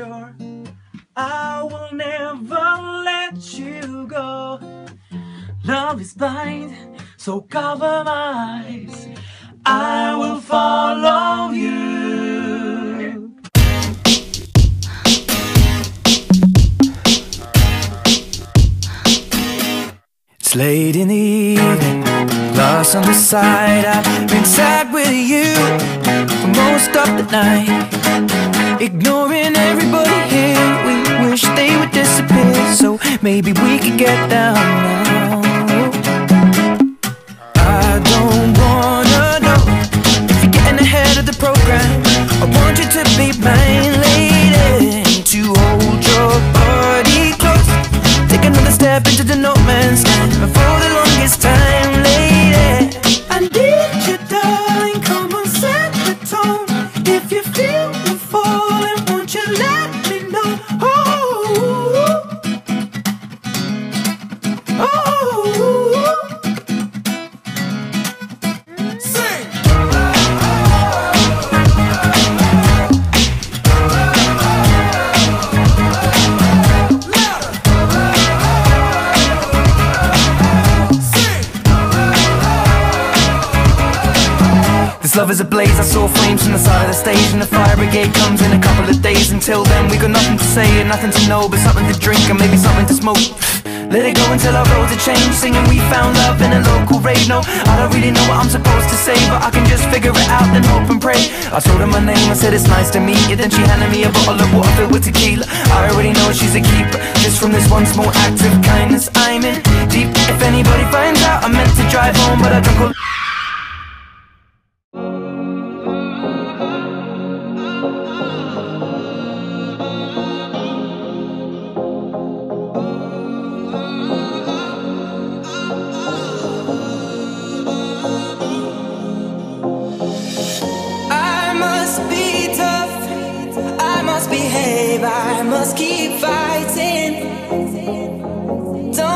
sure I will never let you go. Love is blind, so cover my eyes. I will follow you. It's late in the evening, lost on the side. I've been sad with you for most of the night, ignoring everybody here. We wish they would disappear, so maybe we could get down now. I don't wanna know if you're getting ahead of the program. I want you to be mine, lady, to hold your body close. Take another step into the no man's land for the longest time, lady. I need you, darling, come on, set the tone. If you feel me falling, won't you let me know? Oh, oh. This love is ablaze, I saw flames from the side of the stage, and the fire brigade comes in a couple of days. Until then we got nothing to say and nothing to know, but something to drink and maybe something to smoke. Let it go until our roads are changed, singing we found love in a local rave. No, I don't really know what I'm supposed to say, but I can just figure it out and hope and pray. I told her my name, I said it's nice to meet you. Then she handed me a bottle of water filled with tequila. I already know she's a keeper, just from this one small act of kindness. I'm in deep. If anybody finds out, I meant to drive home, but I drunk all.